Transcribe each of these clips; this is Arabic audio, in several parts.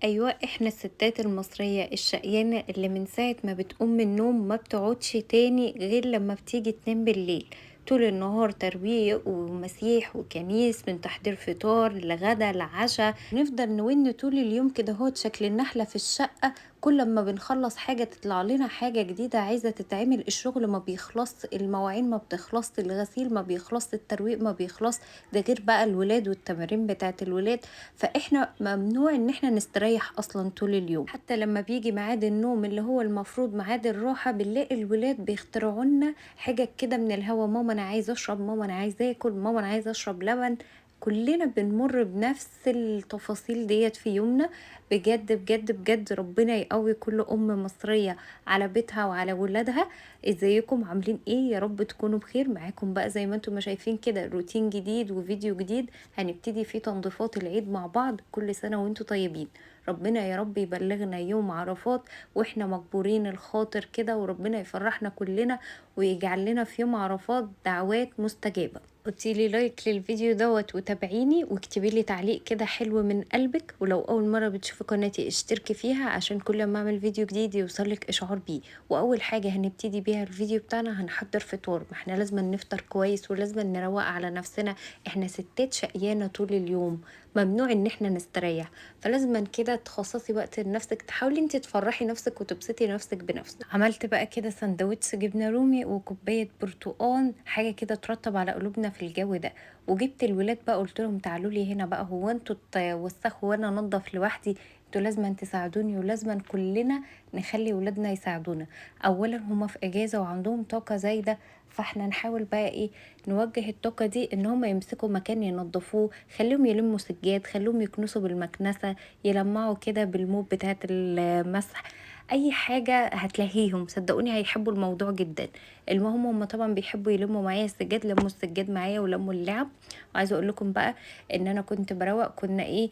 أيوة، إحنا الستات المصرية الشقيانة اللي من ساعة ما بتقوم من النوم ما بتقعدش تاني غير لما بتيجي تنام بالليل. طول النهار ترويق ومسيح وكنيس، من تحضير فطار لغدا لعشاء، نفضل نون طول اليوم كده هو شكل النحلة في الشقة. كل ما بنخلص حاجة تطلع لنا حاجة جديدة عايزة تتعمل، الشغل ما بيخلص، المواعين ما بتخلص، الغسيل ما بيخلص، الترويق ما بيخلص. ده غير بقى الولاد والتمارين بتاعت الولاد. فاحنا ممنوع ان احنا نستريح اصلا طول اليوم، حتى لما بيجي ميعاد النوم اللي هو المفروض ميعاد الراحة بنلاقي الولاد بيخترعوا لنا حاجة كده من الهوا: ماما انا عايزة اشرب، ماما انا عايزة اكل، ماما انا عايزة اشرب لبن. كلنا بنمر بنفس التفاصيل ديت في يومنا. بجد بجد بجد ربنا يقوي كل ام مصرية على بيتها وعلى ولادها. ازيكم عاملين ايه؟ يا رب تكونوا بخير. معاكم بقى زي ما انتم ما شايفين كده روتين جديد وفيديو جديد هنبتدي فيه تنظيفات العيد مع بعض. كل سنة وانتم طيبين. ربنا يا رب يبلغنا يوم عرفات واحنا مجبورين الخاطر كده، وربنا يفرحنا كلنا ويجعل لنا في يوم عرفات دعوات مستجابة. حطيلي لايك للفيديو دوت وتابعيني واكتبي لي تعليق كده حلو من قلبك، ولو اول مرة بتشوفي قناتي اشتركي فيها عشان كل ما اعمل فيديو جديد يوصلك اشعار بيه. واول حاجة هنبتدي بيها الفيديو بتاعنا هنحضر فطار، ما احنا لازم نفطر كويس ولازم نروق على نفسنا. احنا ستات شقيانة طول اليوم، ممنوع ان احنا نستريح. فلازم كده تخصصي وقت لنفسك، تحاولي انت تفرحي نفسك وتبسطي نفسك بنفسك. عملت بقى كده سندوتش جبنة رومي وكوباية برتقان، حاجة كده ترطب على قلوبنا في الجو ده. وجبت الولاد بقى قلت لهم تعالوا لي هنا بقى، هو انتوا توسخوا وانا انضف لوحدي؟ انتوا لازم تساعدوني، ولازم كلنا نخلي ولادنا يساعدونا. اولا هما في اجازة وعندهم طاقة زايدة، فاحنا نحاول بقى ايه، نوجه الطاقة دي ان هم يمسكوا مكان ينظفوه. خليهم يلموا سجاد، خليهم يكنسوا بالمكنسة، يلمعوا كده بالموب بتاعت المسح. اي حاجة هتلاقيهم صدقوني هيحبوا الموضوع جدا. المهم هم طبعا بيحبوا يلموا معايا السجاد، لموا السجاد معايا ولموا اللعب. وعايزه اقول لكم بقى ان انا كنت بروق، كنا ايه،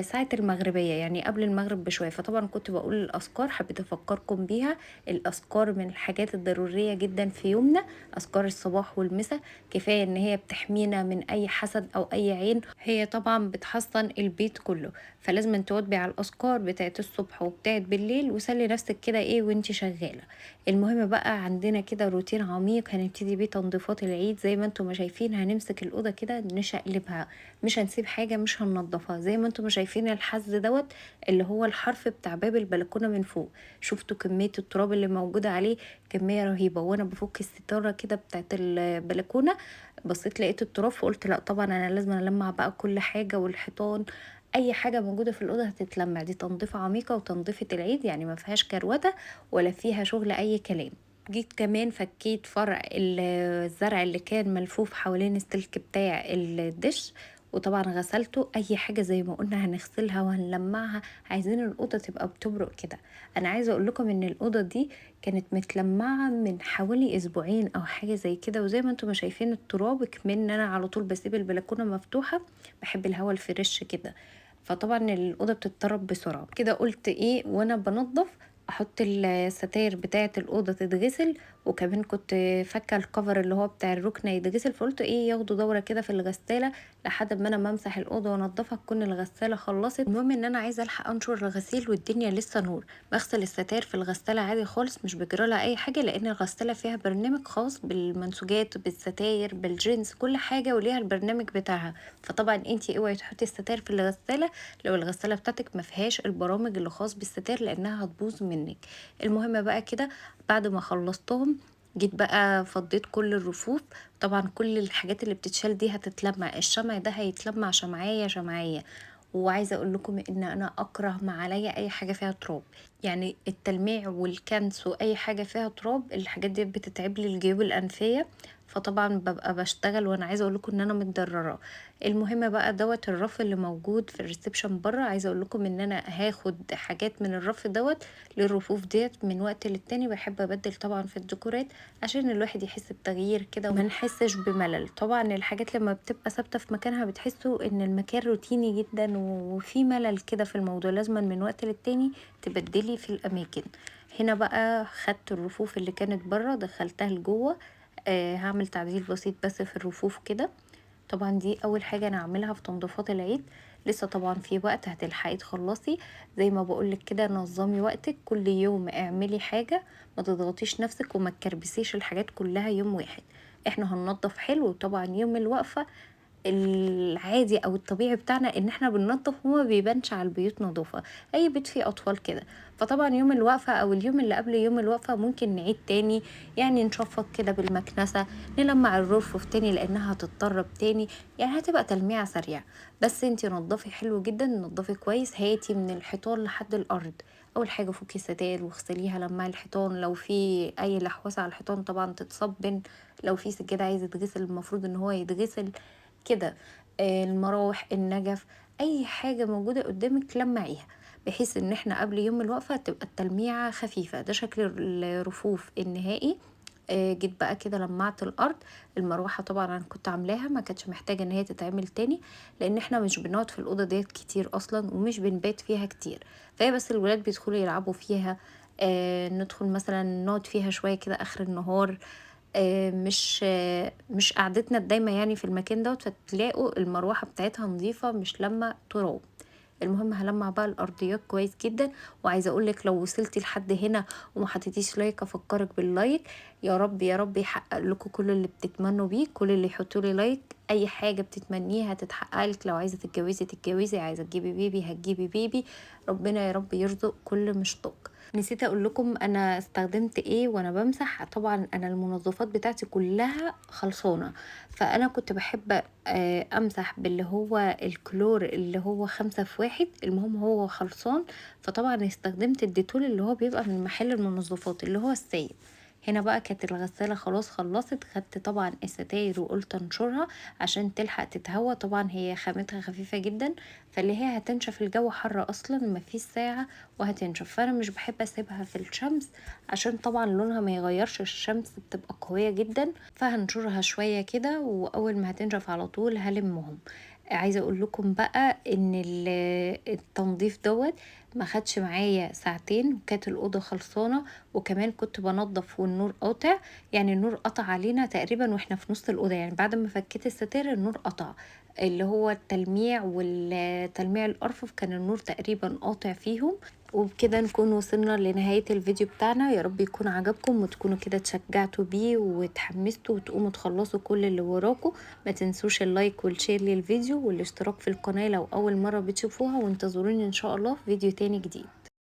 ساعه المغربيه يعني قبل المغرب بشويه، فطبعا كنت بقول الاذكار، حبيت افكركم بيها. الاذكار من الحاجات الضروريه جدا في يومنا. اذكار الصباح والمساء كفايه ان هي بتحمينا من اي حسد او اي عين، هي طبعا بتحصن البيت كله. فلازم تواظبي على الاذكار بتاعت الصبح وبتاعت بالليل، وسلي نفسك كده ايه وانتي شغاله. المهم بقى عندنا كده روتين عميق هنبتدي بيه تنظيفات العيد. زي ما انتم ما شايفين هنمسك الاوضه كده نشقلبها، مش هنسيب حاجه مش هننضفها. زي ما انتم ما شايفين الحز دوت اللي هو الحرف بتاع باب البلكونه من فوق، شفتوا كميه التراب اللي موجوده عليه؟ كميه رهيبه. وانا بفك الستاره كده بتاعت البلكونه بصيت لقيت التراب، فقلت لا طبعا انا لازم المع بقى كل حاجه، والحيطان اي حاجه موجوده في الاوضه هتتلمع. دي تنظيفه عميقه وتنظيفه العيد، يعني ما فيهاش كروته ولا فيها شغل اي كلام. جيت كمان فكيت فرع الزرع اللي كان ملفوف حوالين السلك بتاع الدش، وطبعا غسلته. اي حاجه زي ما قلنا هنغسلها وهنلمعها، عايزين الاوضه تبقى بتبرق كده. انا عايزه اقول لكم ان الاوضه دي كانت متلمعه من حوالي اسبوعين او حاجه زي كده، وزي ما انتم ما شايفين التراب كمان ان انا على طول بسيب البلكونه مفتوحه، بحب الهواء الفريش كده. فطبعا الاوضه بتتطرب بسرعه كده. قلت ايه وانا بنظف احط الستاير بتاعه الاوضه تتغسل، وكمان كنت فاكه الكفر اللي هو بتاع الركنه يتغسل، فقلت ايه ياخدوا دوره كده في الغساله لحد ما انا بمسح الاوضه وانضفها تكون الغساله خلصت. المهم ان انا عايزه الحق انشر الغسيل والدنيا لسه نور، بغسل الستاير في الغساله عادي خالص، مش بجرالها اي حاجه، لان الغساله فيها برنامج خاص بالمنسوجات بالستاير بالجينز كل حاجه وليها البرنامج بتاعها. فطبعا انتي اوعي تحطي الستاير في الغساله لو الغسالة بتاعتك ما فيهاش البرامج اللي خاص بالستار، لانها هتبوظ منك. المهم بقى كده بعد ما خلصتهم جيت بقى فضيت كل الرفوف. طبعا كل الحاجات اللي بتتشال دي هتتلمع، الشمع ده هيتلمع شمعية شمعية. وعايزه اقول لكم ان انا اكره ما عليا اي حاجه فيها تراب، يعني التلميع والكنس واي حاجه فيها تراب الحاجات دي بتتعب لي الجيوب الانفيه. فطبعا ببقى بشتغل وانا عايزه اقول لكم ان انا متضرره. المهم بقى دوت الرف اللي موجود في الريسبشن بره، عايزه اقول لكم ان انا هاخد حاجات من الرف دوت للرفوف ديت من وقت للتاني. بحب ابدل طبعا في الديكورات عشان الواحد يحس بتغيير كده وما نحسش بملل. طبعا الحاجات لما بتبقى ثابته في مكانها بتحسوا ان المكان روتيني جدا وفي ملل كده في الموضوع، لازم من وقت للتاني تبدلي في الاماكن. هنا بقى خدت الرفوف اللي كانت بره دخلتها لجوه. هعمل تعديل بسيط بس في الرفوف كده. طبعا دي اول حاجه انا اعملها في تنظيفات العيد. لسه طبعا في وقت هتلحقي تخلصي. زي ما بقولك كده، نظمي وقتك، كل يوم اعملي حاجة، ما تضغطيش نفسك وما تكربسيش الحاجات كلها يوم واحد. احنا هننضف حلو طبعا يوم الوقفة، العادي او الطبيعي بتاعنا ان احنا بننضف وما بيبانش على البيوت نظافة، اي بيت فيه اطفال كده. فطبعا يوم الوقفة او اليوم اللي قبل يوم الوقفة ممكن نعيد تاني، يعني نشفط كده بالمكنسة، نلمع الرفوف تاني لانها هتتطرب تاني، يعني هتبقى تلميعة سريعة. بس انتي نضفي حلو جدا، نضفي كويس، هاتي من الحيطان لحد الارض. اول حاجة فكي الستاير واغسليها، لمعي الحيطان، لو في اي لحوسة على الحيطان طبعا تتصبن، لو في سجادة عايز يتغسل المفروض ان هو يتغسل كده. المراوح، النجف، اي حاجة موجودة قدامك لمعيها، بحيث ان احنا قبل يوم الوقفة تبقى التلميعة خفيفة. ده شكل الرفوف النهائي. جيت بقى كده لمعت الارض. المروحة طبعا انا كنت عاملاها، ما كانتش محتاجة ان هي تتعمل تاني، لان احنا مش بنقعد في الاوضة ديت كتير اصلا، ومش بنبات فيها كتير، فهي بس الولاد بيدخلوا يلعبوا فيها. ندخل مثلا نقعد فيها شوية كده اخر النهار. مش قعدتنا الدايمة يعني في المكان دوت، فتلاقوا المروحة بتاعتها نظيفة مش لما تراب. المهم هلمع بقى الارضيات كويس جدا. وعايزه اقولك لو وصلتي لحد هنا وما حطيتيش لايك، افكرك باللايك. يا رب يا رب يحقق لكم كل اللي بتتمنوا بيه، كل اللي يحطوا لي لايك اي حاجه بتتمنيها تتحقق لك. لو عايزه تتجوزي تتجوزي، عايزه تجيبي بيبي هتجيبي بيبي. ربنا يا رب يرزق كل مشتاق. نسيت اقول لكم انا استخدمت ايه وانا بمسح. طبعا انا المنظفات بتاعتي كلها خلصانه، فانا كنت بحب امسح باللي هو الكلور اللي هو 5 في 1، المهم هو خلصان. فطبعا استخدمت الديتول اللي هو بيبقى من محل المنظفات اللي هو السايب. هنا بقى كانت الغسالة خلاص خلصت، خدت طبعا الستاير وقلت انشرها عشان تلحق تتهوى. طبعا هي خامتها خفيفة جدا، فاللي هي هتنشف، الجو حر اصلا مفيش ساعة وهتنشف، فانا مش بحب اسيبها في الشمس عشان طبعا لونها ما يغيرش، الشمس بتبقى قوية جدا. فهنشرها شوية كده، واول ما هتنشف على طول هلمهم. عايزة اقول لكم بقى ان التنظيف دوت ما خدش معايا ساعتين، وكانت الأوضة خلصانة، وكمان كنت بنظف والنور قاطع. يعني النور قطع علينا تقريبا واحنا في نص الأوضة، يعني بعد ما فكيت الستائر النور قطع، اللي هو التلميع والتلميع الأرفف كان النور تقريبا قاطع فيهم. وبكده نكون وصلنا لنهاية الفيديو بتاعنا. يا رب يكون عجبكم وتكونوا كده اتشجعتوا بيه وتحمستوا وتقوموا تخلصوا كل اللي وراكم. ما تنسوش اللايك والشير للفيديو والاشتراك في القناة لو أول مرة بتشوفوها، وانتظروني إن شاء الله في فيديو تاني جديد.